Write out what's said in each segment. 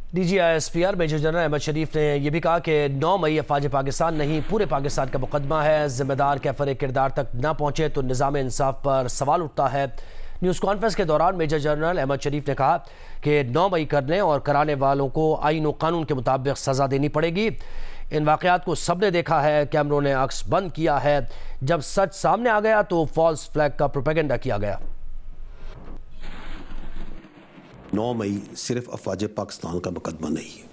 DGISPR major general Ahmad शरीफ ने यह भी कहा कि 9 मई अफवाज पाकिस्तान नहीं पूरे पाकिस्तान का मुकदमा है। जिम्मेदार कैफर किरदार तक न पहुँचे तो निज़ाम इंसाफ पर सवाल उठता है। न्यूज़ कॉन्फ्रेंस के दौरान मेजर जनरल अहमद शरीफ ने कहा कि 9 मई करने और कराने वालों को आईन और कानून के मुताबिक सज़ा देनी पड़ेगी। इन वाक़यात को सबने देखा है, कैमरों ने अक्स बंद किया है। जब सच सामने आ गया तो फॉल्स फ्लैग का प्रोपेगेंडा किया गया। 9 मई सिर्फ अफवाज पाकिस्तान का मुकदमा नहीं है,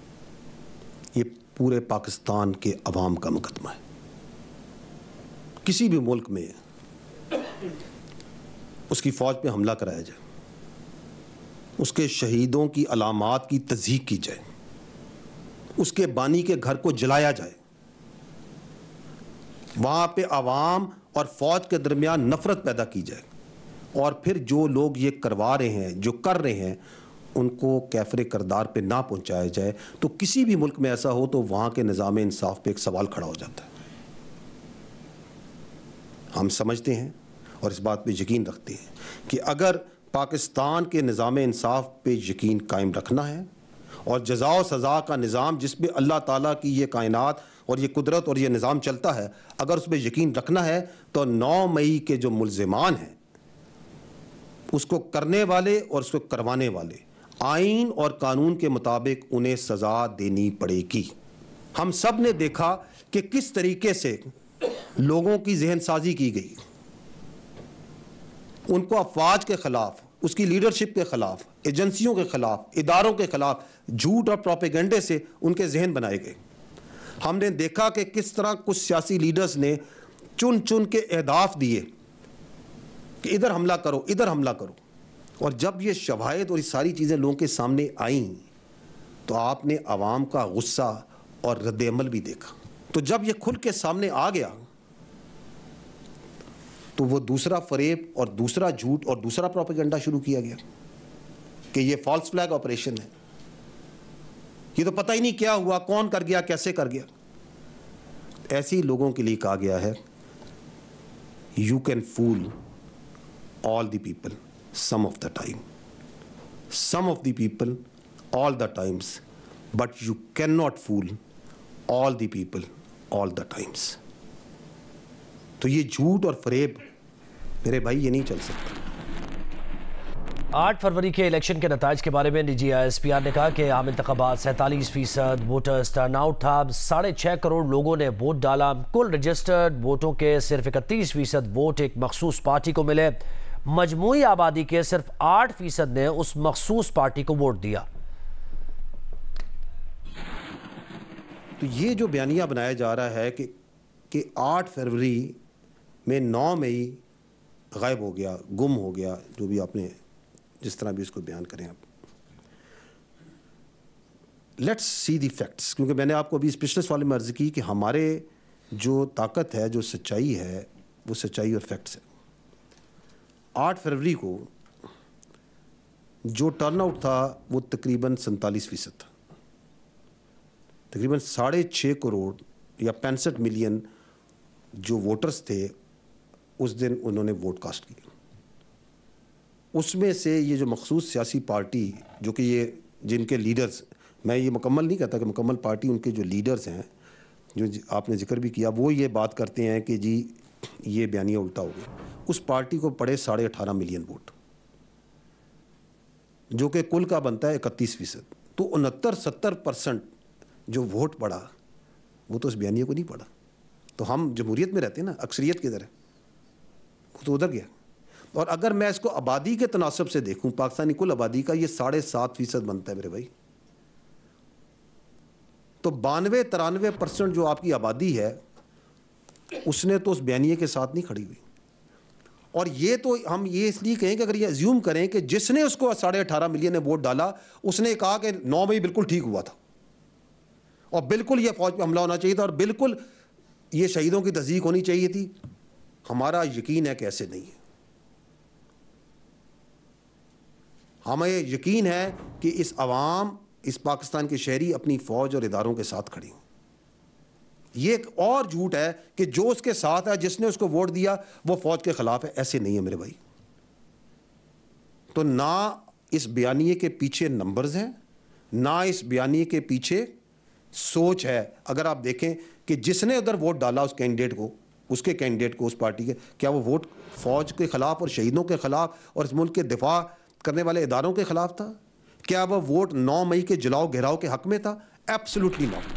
ये पूरे पाकिस्तान के अवाम का मुकदमा है। किसी भी मुल्क में उसकी फ़ौज पे हमला कराया जाए, उसके शहीदों की अलामात की तज़हीक की जाए, उसके बानी के घर को जलाया जाए, वहाँ पे अवाम और फ़ौज के दरमियान नफ़रत पैदा की जाए, और फिर जो लोग ये करवा रहे हैं, जो कर रहे हैं, उनको कैफरे करदार पे ना पहुँचाया जाए, तो किसी भी मुल्क में ऐसा हो तो वहाँ के निज़ाम इंसाफ पे एक सवाल खड़ा हो जाता है। हम समझते हैं और इस बात पे यकीन रखते हैं कि अगर पाकिस्तान के निज़ाम इंसाफ पे यकीन कायम रखना है और जज़ा और सज़ा का निज़ाम जिस पे अल्लाह ताला की ये कायनात और ये कुदरत और ये निज़ाम चलता है, अगर उस पर यकीन रखना है तो 9 मई के जो मुल्ज़िमान हैं, उसको करने वाले और उसको करवाने वाले आइन और कानून के मुताबिक उन्हें सज़ा देनी पड़ेगी। हम सब ने देखा कि किस तरीके से लोगों की जहन साजी की गई, उनको अफवाज के खिलाफ, उसकी लीडरशिप के खिलाफ, एजेंसियों के खिलाफ, इदारों के खिलाफ झूठ और प्रोपेगेंडे से उनके जहन बनाए गए। हमने देखा कि किस तरह कुछ सियासी लीडर्स ने चुन चुन के अहदाफ दिए कि इधर हमला करो, इधर हमला करो, और जब ये शवाहिद और ये सारी चीज़ें लोगों के सामने आईं तो आपने अवाम का गुस्सा और रद्द-ए-अमल भी देखा। तो जब ये खुल के सामने आ गया तो वो दूसरा फरेब और दूसरा झूठ और दूसरा प्रोपेगेंडा शुरू किया गया कि ये फॉल्स फ्लैग ऑपरेशन है, ये तो पता ही नहीं क्या हुआ, कौन कर गया, कैसे कर गया। ऐसे लोगों के लिए कहा गया है, you can fool all the people some of the time, some of the people all the times, but you cannot fool all the people all the times। तो ये झूठ और फरेब मेरे भाई ये नहीं चल सकता। 8 फरवरी के इलेक्शन के नताइज के बारे में DGISPR ने कहा कि आम इंतखाबात 47% वोटर्स टर्नआउट था। 6.5 करोड़ लोगों ने वोट डाला। कुल रजिस्टर्ड वोटों के सिर्फ 31% वोट एक मखसूस पार्टी को मिले। मजमूई आबादी के सिर्फ 8% ने उस मखसूस पार्टी को वोट दिया। तो ये जो बयानिया बनाया जा रहा है कि 8 फरवरी में 9 मई गायब हो गया, गुम हो गया, जो भी आपने जिस तरह भी इसको बयान करें आप, लेट्स सी द फैक्ट्स। क्योंकि मैंने आपको अभी पिछले सवाल में अर्ज़ की कि हमारे जो ताकत है, जो सच्चाई है, वो सच्चाई और फैक्ट्स है। 8 फरवरी को जो टर्नआउट था वो तकरीबन 47% था। तकरीबन 6.5 करोड़ या 65 मिलियन जो वोटर्स थे उस दिन उन्होंने वोट कास्ट किया। उसमें से ये जो मखसूस सियासी पार्टी, जो कि ये जिनके लीडर्स, मैं ये मुकम्मल नहीं कहता कि मुकम्मल पार्टी, उनके जो लीडर्स हैं, जो आपने जिक्र भी किया, वो ये बात करते हैं कि जी ये बयानिया उल्टा हो गया। उस पार्टी को पड़े 18.5 मिलियन वोट, जो कि कुल का बनता है 31%। तो 69-70% जो वोट पड़ा वो तो उस बयानिया को नहीं पड़ा। तो हम जमहूरियत में रहते हैं ना, अक्सरियत की तरह, वो तो उधर गया। और अगर मैं इसको आबादी के तनासब से देखूं, पाकिस्तानी कुल आबादी का ये 7.5% बनता है मेरे भाई। तो 92-93% जो आपकी आबादी है उसने तो उस बयानिए के साथ नहीं खड़ी हुई। और ये तो हम ये इसलिए कहें कि अगर ये अज्यूम करें कि जिसने उसको 18.5 मिलियन ने वोट डाला, उसने कहा कि 9 मई बिल्कुल ठीक हुआ था और बिल्कुल ये फौज पे हमला होना चाहिए था और बिल्कुल ये शहीदों की तस्दीक होनी चाहिए थी, हमारा यकीन है कि ऐसे नहीं है। हमें यकीन है कि इस अवाम, इस पाकिस्तान के शहरी अपनी फ़ौज और इदारों के साथ खड़ी हैं। ये एक और झूठ है कि जो उसके साथ है, जिसने उसको वोट दिया, वो फौज के खिलाफ है। ऐसे नहीं है मेरे भाई। तो ना इस बयानिए के पीछे नंबर्स हैं, ना इस बयानी के पीछे सोच है। अगर आप देखें कि जिसने उधर वोट डाला उस कैंडिडेट को, उसके कैंडिडेट को, उस पार्टी के, क्या वो वोट फौज के खिलाफ और शहीदों के खिलाफ और इस मुल्क के दिफा करने वाले इदारों के खिलाफ था? क्या वह वोट 9 मई के जलाओ घेराव के हक में था? Absolutely not.